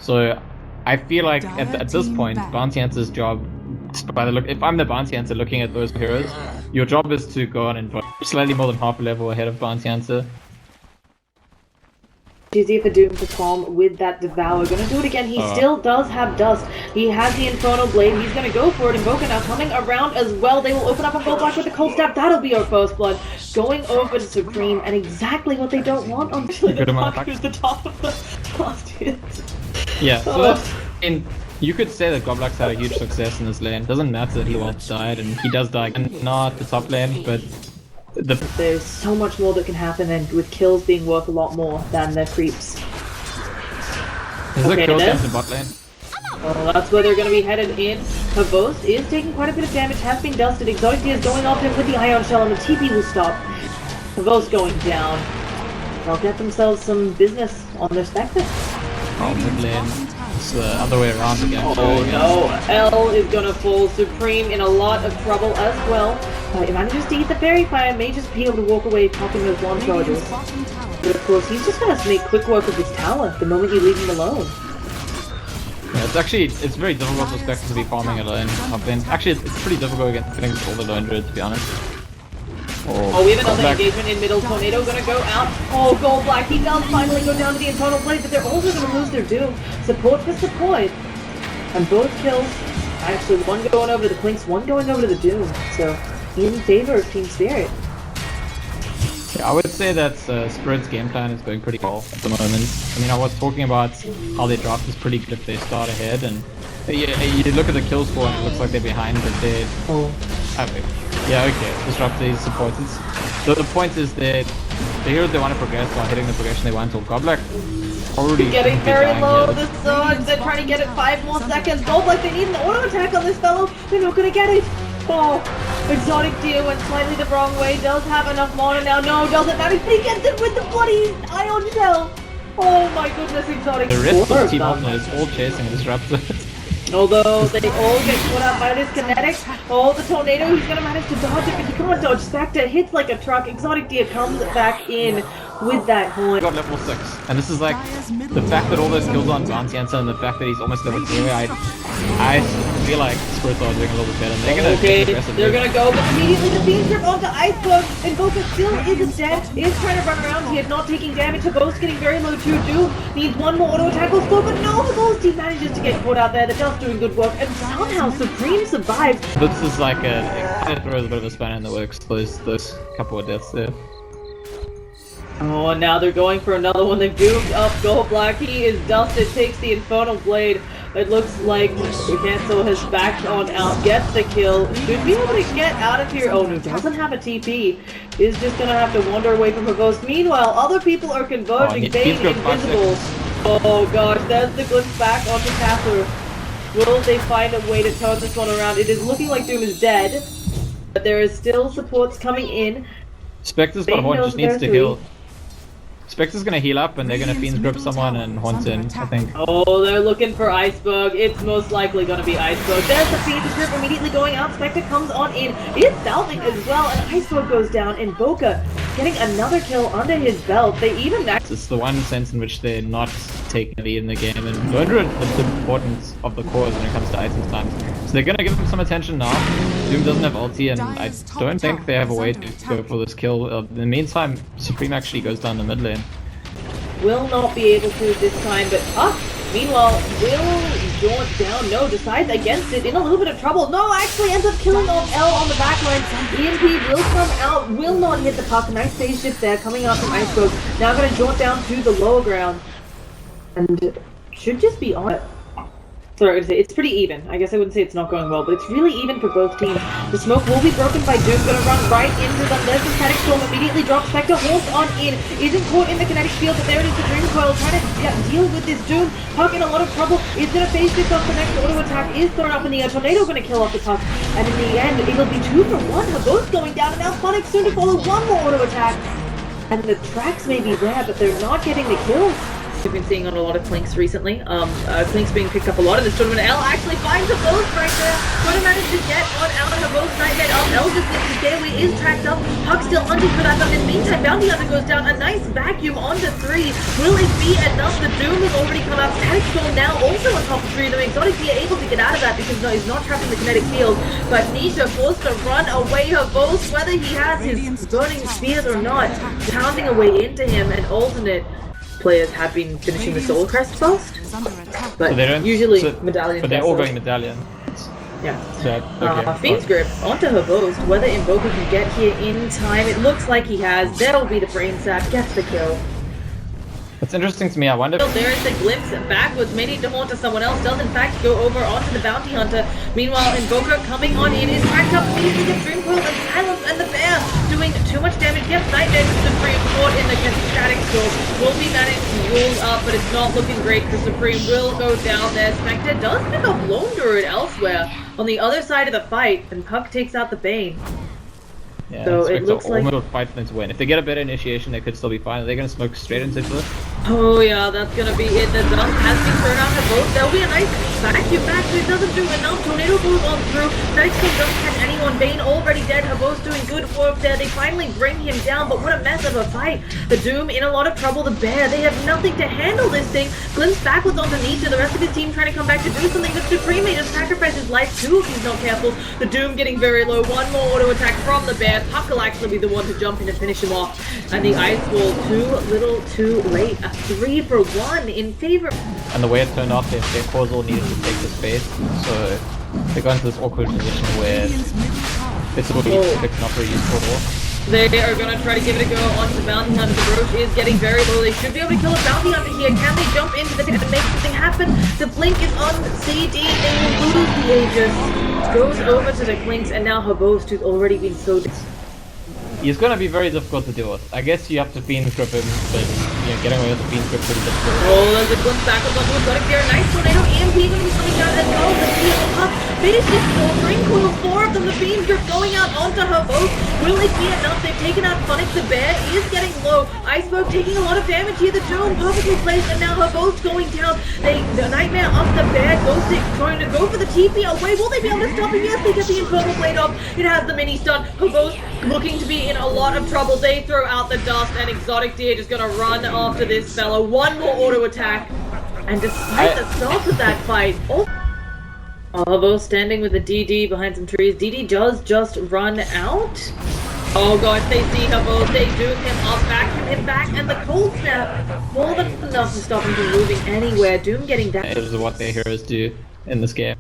So I feel like at this point, Bounty Hunter's job, by the look, if I'm the Bounty Hunter looking at those heroes, your job is to go on and put slightly more than half a level ahead of Bounty Hunter. Easier for Doom to calm with that Devour. Gonna do it again. He still does have Dust. He has the Infernal Blade. He's gonna go for it. Invoker now coming around as well. They will open up on Goblak with the Cold Stab. That'll be our first blood. Going over to Supreme, and exactly what they don't want. Actually, the Puck is the top of the last hit. Yeah, so that's, and you could say that Goblak's had a huge success in this lane. Doesn't matter that he once died, and he does die not the top lane, but there's so much more that can happen, and with kills being worth a lot more than their creeps. There's a kill in the bot lane. Well, that's where they're going to be headed in. Havost is taking quite a bit of damage, has been dusted. Exotic is going off him with the Ion Shell, and the TP will stop. Havost going down. They'll get themselves some business on their Spectre. Oh, mid lane. It's the other way around again. Oh no, L is going to fall. Supreme in a lot of trouble as well. He manages to eat the Fairy Fire, may just be able to walk away popping those launch charges. But of course, he's just going to make quick work of his tower the moment you leave him alone. Yeah, it's very difficult for Spectre to be farming alone. Actually, it's pretty difficult against all the lone druids, to be honest. Oh, we have another engagement in middle. Tornado gonna go out. Oh, Goblak, he does finally go down to the Infernal Blade, but they're also gonna lose their Doom. Support for support. And both kills, actually one going over to the Clinks, one going over to the Doom. So, in favor of Team Spirit. Yeah, I would say that Spirit's game plan is going pretty well at the moment. I mean, I was talking about how their draft is pretty good if they start ahead, and you look at the kill score and it looks like they're behind, but they're... Yeah, okay, disrupt these supports. The point is that the heroes they want to progress while hitting the progression they want until Goblak already getting very low, the Surge, they're trying to get it 5 more seconds. Goblak, they need an auto attack on this fellow, they're not gonna get it. Oh, Exotic Deer went slightly the wrong way, does have enough mana now, no, doesn't matter, he gets it with the bloody Ion Shell. Oh my goodness, Exotic. The rest of the team is all chasing Disruptor. Although they all get caught out by this kinetics. Oh, the Tornado, he's gonna manage to dodge it, but he can't dodge. Spectre hits like a truck. Exotic Deer comes back in with that horn. Got level 6. And this is like, the fact that all those kills on Bounty Hunter and the fact that he's almost level 2, I feel like Spirits are doing a little bit better. They're gonna get aggressive. They're gonna go, but immediately the Fiend Grip onto Iceberg, and Goblak still isn't dead, is trying to run around, he is not taking damage, Havost getting very low too, needs one more auto attack will score, but no, Havost, he manages to get caught out there, the Dust doing good work, and somehow Supreme survives. This is like it throws a bit of a spanner in the works, those couple of deaths there. Oh, and now they're going for another one. They've doomed up Goblak. He is dusted, takes the Infernal Blade. It looks like Cancel has backed on out, gets the kill. Should be able to get out of here. Oh no, doesn't have a TP. Is just gonna have to wander away from Havost. Meanwhile, other people are converging, being invisible. Oh gosh, there's the glimpse back onto Cather. Will they find a way to turn this one around? It is looking like Doom is dead, but there is still supports coming in. Spectre's got Horn, just needs to heal. Spectre's gonna heal up and they're gonna Fiend's Grip someone and Haunt in, I think. Oh, they're looking for Iceberg. It's most likely gonna be Iceberg. There's the Fiend's Grip immediately going out. Spectre comes on in. It's salving as well, and Iceberg goes down. And Boca getting another kill under his belt. They even It's the one sense in which they're not taking the lead in the game, and Lone Druid is the importance of the cause when it comes to items times. So they're gonna give him some attention now. Doom doesn't have ulti, and I don't think they have a way to go for this kill. In the meantime, Supreme actually goes down the mid lane. Will not be able to this time, but meanwhile, will jaunt down, no, decides against it, in a little bit of trouble. No, actually ends up killing off L on the back line. EMP will come out, will not hit the puck. Nice phase shift there, coming out from Iceberg. Now gonna jaunt down to the lower ground. And should just be on it. Sorry, I would say it's pretty even. I guess I wouldn't say it's not going well, but it's really even for both teams. The smoke will be broken by Doom, gonna run right into them. There's the Kinetic Storm, immediately drops Spectre, holds on in, isn't caught in the kinetic field, but there it is, the Dream Coil, trying to deal with this Doom. Puck in a lot of trouble, is gonna face this off, the next auto attack is thrown up in the air, Tornado gonna kill off the Puck, and in the end, it'll be 2 for 1, Havost going down, and now Funnik soon to follow one more auto attack. And the tracks may be there, but they're not getting the kills. we've been seeing on a lot of Clinks recently. Clinks being picked up a lot in this tournament. L actually finds a both right there. Gonna manage to get on out her both Nightmare up. L just needs to stay away, is tracked up. Puck still hunting for that, but in the meantime, Bounty Hunter goes down. A nice vacuum onto 3. Will it be enough? The Doom has already come out. Static Storm now also on top of 3 of them. Exotic Gear able to get out of that because no, he's not trapping the kinetic field. But Nisha forced to run away her both, whether he has his burning spears or not, pounding away into him. And alternate players have been finishing the Soul Crest first, but so they don't, usually medallion. But they're all going medallion. Yeah. So, okay. Fiend's Grip onto her boast. Whether Invoker can get here in time, it looks like he has. There'll be the brain sap, gets the kill. What's interesting to me, I wonder if... There is the glimpse backwards, maybe to haunt to someone else, does in fact go over onto the Bounty Hunter. Meanwhile, Invoker coming on in, is tracked up, immediately gets Dream Coil and Silence, and the Bear doing too much damage. Gets Nightmare to Supreme, caught in the Static Storm. Will be managed to roll up, but it's not looking great for Supreme. Will go down there. Spectre does pick up Lone Druid elsewhere on the other side of the fight, and Puck takes out the Bane. Yeah, so it looks like almost fight them to win. If they get a better initiation, they could still be fine. Are they going to smoke straight into this? Oh yeah, that's going to be it. The dust has been turned on to both. There'll be a nice vacuum back, but it doesn't do enough. Tornado goes on through. Static Storm doesn't catch anyone. Bane already dead. Habos doing good work there. They finally bring him down, but what a mess of a fight. The Doom in a lot of trouble. The Bear, they have nothing to handle this thing. Glimpse backwards onto Nisha. The rest of his team trying to come back to do something, but Supreme may just sacrifice his life too if he's not careful. The Doom getting very low. One more auto attack from the Bear. Puck will actually be the one to jump in and finish him off. And the Ice Wall too little too late. A 3-for-1 in favor. And the way it turned out, their causal needed to take the space, so they got into this awkward position where it's sort of picking up a useful wall. They are going to try to give it a go onto the Bounty Hunter. The Roche is getting very low. They should be able to kill a Bounty Hunter here. Can they jump into the pit and make something happen? The Blink is on CD. They will lose the Aegis. Goes over to the Clinks, and now Habost, who's already been so... He's gonna be very difficult to deal with. I guess you have to Fiend Grip him, but getting away with the Fiend Grip is pretty difficult. Oh, there's a glimpse backwards onto Ghostik there. Nice tornado. EMP going to be coming down as well. The Steel Puck. Basic Ring Coil, 4 of them. The Fiend Grip going out onto her boat. Will it be enough? They've taken out Funnik. The Bear is getting low. Iceberg taking a lot of damage here. The Dome perfectly placed, and now her boat's going down. The Nightmare up the Bear. Ghostik trying to go for the TP away. Will they be able to stop him? Yes, they get the Infernal Blade off. It has the mini stun. Her boat looking to be in a lot of trouble. They throw out the dust, and Exotic Deer just gonna run after this fellow. One more auto attack, and despite the start of that fight, Alvo standing with a DD behind some trees. DD does just run out. Oh gosh, they see Havo, they doom him up, vacuum him back, and the cold snap more than enough to stop him from moving anywhere. Doom getting down. It is what their heroes do in this game.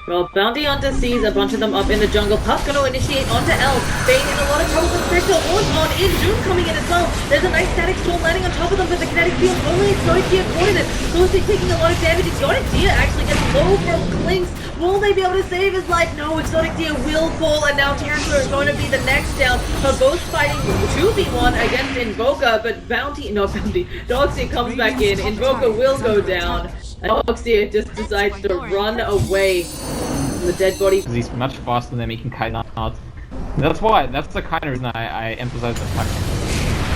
Well, Bounty Hunter sees a bunch of them up in the jungle. Puck gonna initiate onto L. Bane in a lot of trouble. The Spectre on in. Doom coming in as well. There's a nice Static Storm landing on top of them, but the kinetic field only Exotic Deer caught in it. Ghostik taking a lot of damage. Exotic Deer actually gets low from Clinks. Will they be able to save his life? No, Exotic Deer will fall, and now Terror is going to be the next down. But both fighting 2v1 against Invoker, but Ghostik comes back in. Invoker will go down. And Ghostik just decides to run away from the dead body. He's much faster than them, he can kite out. That's the kind of reason I emphasize the puck.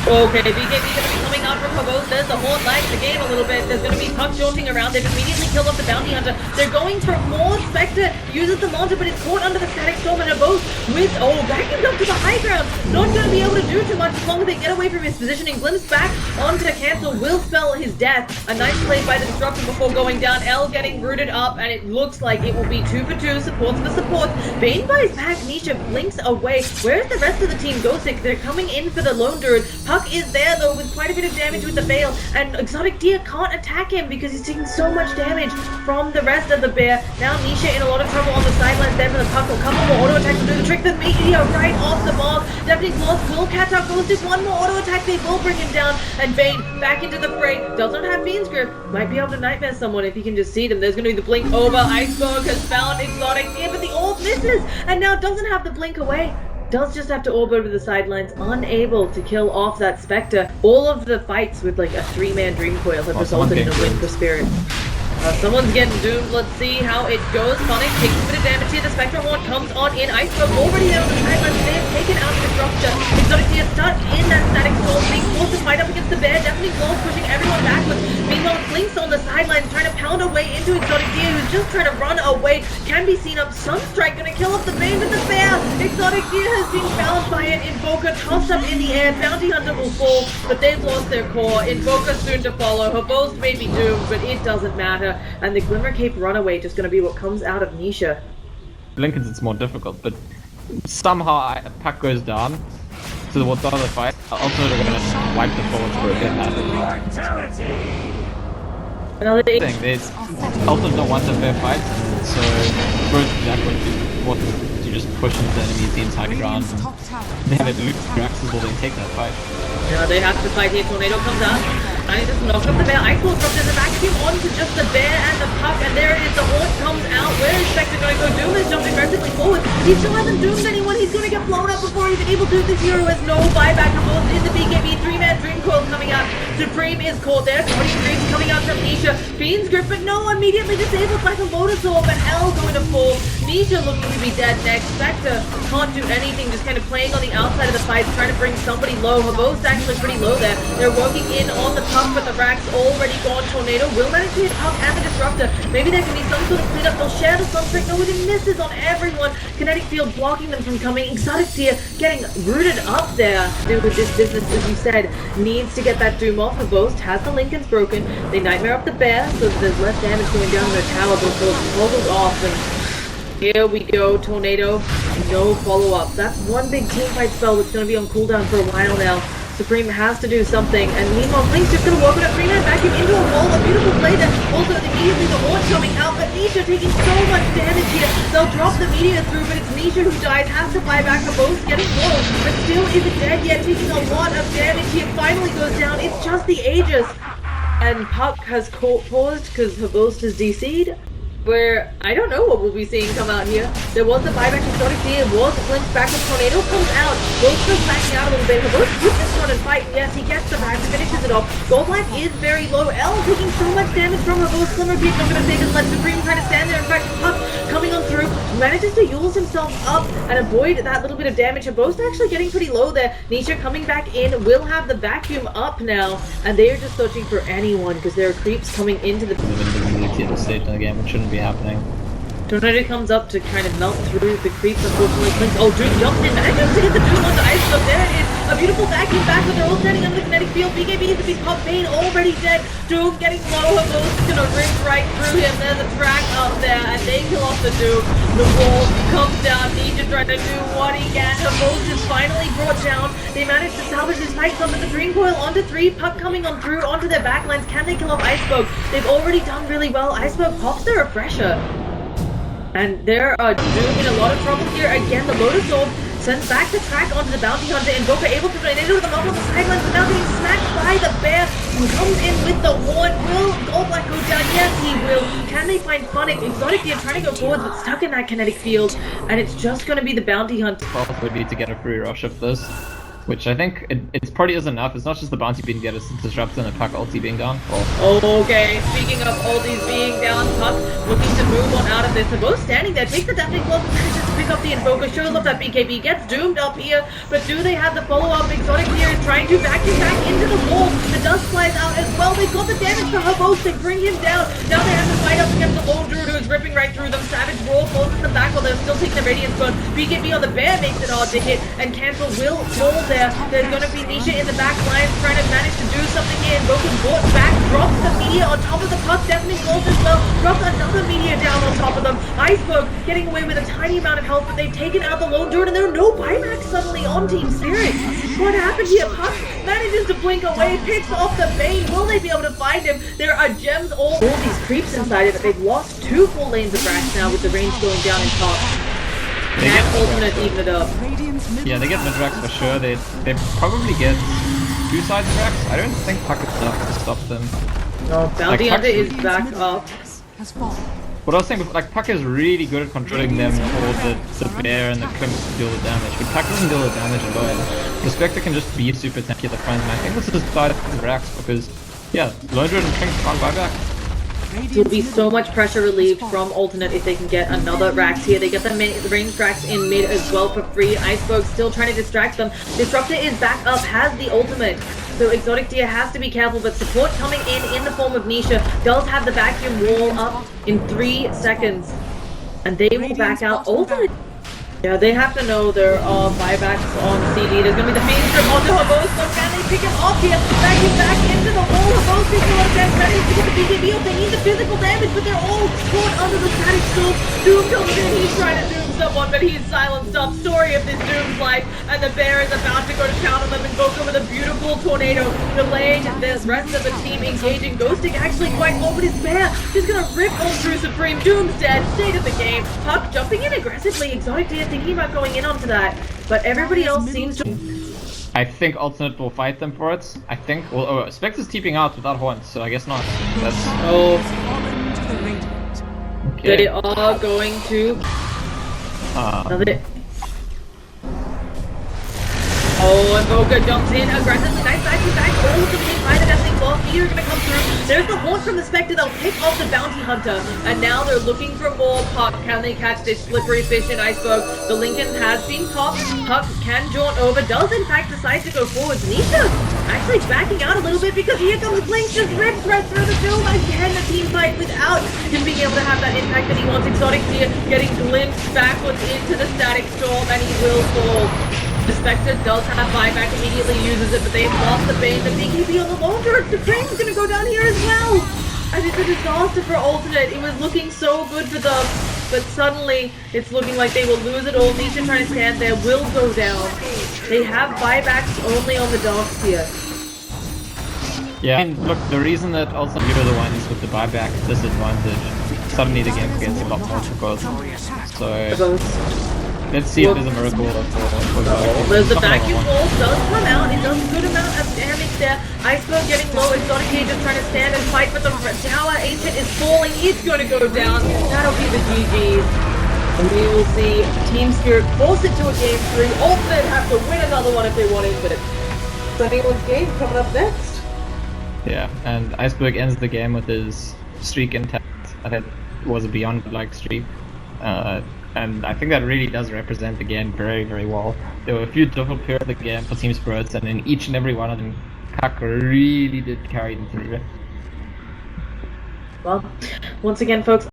Okay, BKB going to be coming out from Habos. There's the whole lags the game a little bit. There's going to be Puck jaunting around. They've immediately killed off the Bounty Hunter. They're going for more. Spectre uses the Monster, but it's caught under the Static Storm, and Habos with, vacuumed up to the high ground. Not going to be able to do too much as long as they get away from his positioning. Glimpse back onto Cancel will spell his death. A nice play by the Disruptor before going down. L getting rooted up, and it looks like it will be 2-for-2. Supports for support. Bane buys back. Nisha blinks away. Where's the rest of the team? Ghostik, they're coming in for the Lone Druid. Puck is there though with quite a bit of damage with the Veil, and Exotic Deer can't attack him because he's taking so much damage from the rest of the Bear. Now Nisha in a lot of trouble on the sidelines there for the Puck. A couple more auto attacks will do the trick. The Meteor right off the mark. Deputy Gloss will catch up. Ghostik, one more auto attack. They will bring him down, and Bane back into the fray. Does not have Fiend's Grip. Might be able to Nightmare someone if he can just see them. There's going to be the blink over. Iceberg has found Exotic Deer, but the orb misses, and now doesn't have the blink away. Does just have to orb over the sidelines, unable to kill off that Spectre. All of the fights with like a 3-man Dream Coil have resulted in a win for Spirit. Someone's getting doomed. Let's see how it goes. Funnik takes a bit of damage here. The Spectral Horn comes on in. Iceberg already there on the sidelines. They have taken out the Disruptor. Exotic Dia stuck in that static storm, being forced to fight up against the bear. Definitely Wolf pushing everyone backwards. Meanwhile, Flinks on the sidelines trying to pound away into Exotic Dia, who's just trying to run away. Can be seen up. Sunstrike gonna kill off the Bane with the bear. Exotic Dia has been found by an Invoker, tossed up in the air. Bounty Hunter will fall, but they've lost their core. Invoker soon to follow. Her boast may be doomed, but it doesn't matter. And the Glimmer Cape runaway just gonna be what comes out of Nisha. Lincoln's it's more difficult, but somehow Puck goes down to the other fight. Also, they're gonna wipe the forwards for a bit. Another thing, they also don't want a fair fight, so first exactly what to just push into the enemy team's high ground. They have it loot Draxes while they take that fight. Yeah, they have to fight here. Tornado comes out. And he just knocks up the bear. Ice Ball drops in the vacuum onto just the bear and the Puck, and there it is. The Horde comes out. Where is Spectre going to go? Doom is jumping aggressively forward. He still hasn't doomed anyone. He's going to get blown up before he's able to. This hero has no buyback. Both in the BKB. 3-man Dream Coil coming out. Supreme is caught there. Body Dreams coming out from Nisha. Fiend's Grip, but no, immediately disabled by the Lotus Orb, and L going to fall. Nisha looking to be dead next. Spectre can't do anything, just kind of playing on the outside of the fight, trying to bring somebody low. Her both's actually pretty low there. They're working in on the Puck, but the Rack's already gone. Tornado will manage to hit Puck and the Disruptor. Maybe there can be some sort of cleanup. They'll share the Sunstrike. No, it misses on everyone. Kinetic Field blocking them from coming. Exotic Dia getting rooted up there. Dude, with this business, as you said, needs to get that Doom off. The Boast has the Lincolns broken. They Nightmare up the bear, so that there's less damage going down to the tower, but those toggles off. And here we go, Tornado. No follow-up. That's one big teamfight spell that's going to be on cooldown for a while now. Supreme has to do something, and meanwhile, Flink's just going to walk with a 3-man vacuum into a wall. A beautiful play there. Also, immediately the Horde coming out, but Nisha taking so much damage here. They'll drop the meteor through, but it's Nisha who dies, has to fly back. The Boast getting low, but still isn't dead yet, taking a lot of damage here. Finally goes down. It's just the Aegis. And Puck has paused because her Boast is DC'd. Where I don't know what we'll be seeing come out here. There was the buyback Exotic Dia, was flinched back with Tornado, comes out. Both just backing out a little bit. Both with this run and fight. Yes, he gets the back, finishes it off. Goblak is very low. L taking so much damage from her. Both Glimmer Cape not gonna take us. Let Supreme trying to stand there. In fact, Puck coming on through, manages to use himself up and avoid that little bit of damage. Her Boast actually getting pretty low there. Nisha coming back in, will have the vacuum up now, and they are just searching for anyone because there are creeps coming into the stage in the game, which shouldn't be happening. Tornado comes up to kind of melt through the creeps, unfortunately. Flinks, oh, Drew jumps in, manages to get the Doom onto Iceberg. There it is, a beautiful vacuum back, but they're all standing under the kinetic field. BKB is to be popped, Bane already dead. Doom getting low, her Boast gonna rip right through him. There's a track up there, and they kill off the Doom. The wall comes down, Nisha trying to do what he can. Her Boast is finally brought down. They manage to salvage this fight, come with the Dream Coil onto 3, Puck coming on through, onto their backlines. Can they kill off Iceberg? They've already done really well. Iceberg pops the refresher. And they're Doom in a lot of trouble here. Again, the Lotus Orb sends back the track onto the Bounty Hunter. Invoker able to run into the mob on the sidelines, but now being smacked by the bear, who comes in with the Horde. Will Goblak go down? Yes, he will. Can they find Funnik? Exotic Dia trying to go forward, but stuck in that kinetic field. And it's just going to be the Bounty Hunter. Would be to get a free rush of this, which I think it probably is enough. It's not just the bounty being get us disrupted and the Puck ulti being gone. Okay, speaking of ultis being down, Puck looking to move on out of this. They're both standing there, takes the deafening blow, manages to pick up the Invoker, shows off that BKB, gets doomed up here, but do they have the follow-up? Exotic here is trying to vacuum back into the wall. The dust flies out as well. They've got the damage to her Boast. They bring him down. Now they have to fight up against the lone druid who is ripping right through them. Savage Roar closes them back while they're still taking the Radiance Burn. BKB on the bear makes it hard to hit, and Cancel will fall there. There's going to be Nisha in the back line trying to manage to do something here. Invoker's brought back, drops the meteor on top of the Puck, definitely falls as well. Drops another meteor down on top of them. Iceberg getting away with a tiny amount of health, but they've taken out the lone druid, and there are no buybacks suddenly on Team Spirit. What happened here? Puck manages to blink away, picks off the Bane. Will they be able to find him? There are gems all these creeps inside of it. They've lost 2 full lanes of racks now with the range going down in top. And ultimate even it up. Yeah, they get mid-racks for sure. They probably get 2 sides of racks. I don't think Puck is enough to stop them. No, Bounty Hunter is back up. What I was saying, like, Puck is really good at controlling them, all the bear and the crimps to deal the damage, but Puck doesn't deal the damage at all. The Spectre can just be super tanky at the front, and I think this is the side of the racks, because, yeah, Lone Druid and Crimps can't buy back. There will be so much pressure relieved from Alternate if they can get another Rax here. They get the ranged Rax in mid as well for free. Iceberg still trying to distract them. Disruptor is back up, has the ultimate. So Exotic Deer has to be careful, but support coming in the form of Nisha does have the vacuum wall up in 3 seconds. And they will back out Ultimate. Yeah, they have to know there are buybacks on CD. There's going to be the Phoenix Grip onto Ghostik. Can they pick him off here? Backing back into the wall. Ghostik still again ready to get the BKB off. They need the physical damage, but they're all caught under the static storm. Doom comes in. He's trying to doom someone, but he's silenced up. Story of this Doom's life. And the bear is about to go to counter them. And Goku with a beautiful tornado, delaying the rest of the team engaging. Ghostik actually quite low, but his bear is going to rip on through Supreme. Doom's dead. State of the game. Puck jumping in aggressively. Exotic Deer thinking about going in onto that, but everybody else seems to. I think Alternate will fight them for it. I think. Well, Spectre's TPing out without horns, so I guess not. That's. Oh. Okay. They are going to. Another. Oh, and Boca jumps in aggressively. Nice back. All of them being by the Deathling Boss. Meteor gonna come through. There's the haunt from the Spectre. They'll pick off the Bounty Hunter. And now they're looking for more Puck. Can they catch this slippery fish in Iceberg? The Lincoln has been popped. Puck can jaunt over. Does in fact decide to go forwards. Nisha actually backing out a little bit because here comes Blink. Just rips right through the film. Again, the team fight without him being able to have that impact that he wants. Exotic Deer getting glimpsed backwards into the static storm, and he will fall. The Spectre does have buyback, immediately uses it, but they've lost the Bane. The BKB on the long turret. The Crane's gonna go down here as well. And it's a disaster for Alternate. It was looking so good for them, but suddenly it's looking like they will lose it all. Nisha trying to stand there will go down. They have buybacks only on the Darks here. Yeah, and look, the reason that also you're the ones with the buyback disadvantage, suddenly the game gets a lot more difficult. So. Let's see if there's a miracle for There's the vacuum wall does come out. It does a good amount of damage there. Iceberg getting low. Exotic Deer just trying to stand and fight, but the tower ancient is falling. It's going to go down. That'll be the GG's. And we will see Team Spirit force it to a game 3. Alternate have to win another one if they want it, but it's anyone's game coming up next. Yeah, and Iceberg ends the game with his streak intact. I think it was a beyond like streak. And I think that really does represent the game very, very well. There were a few difficult periods of the game for Team Spirits, and in each and every one of them, Kak really did carry them through. Well, once again, folks,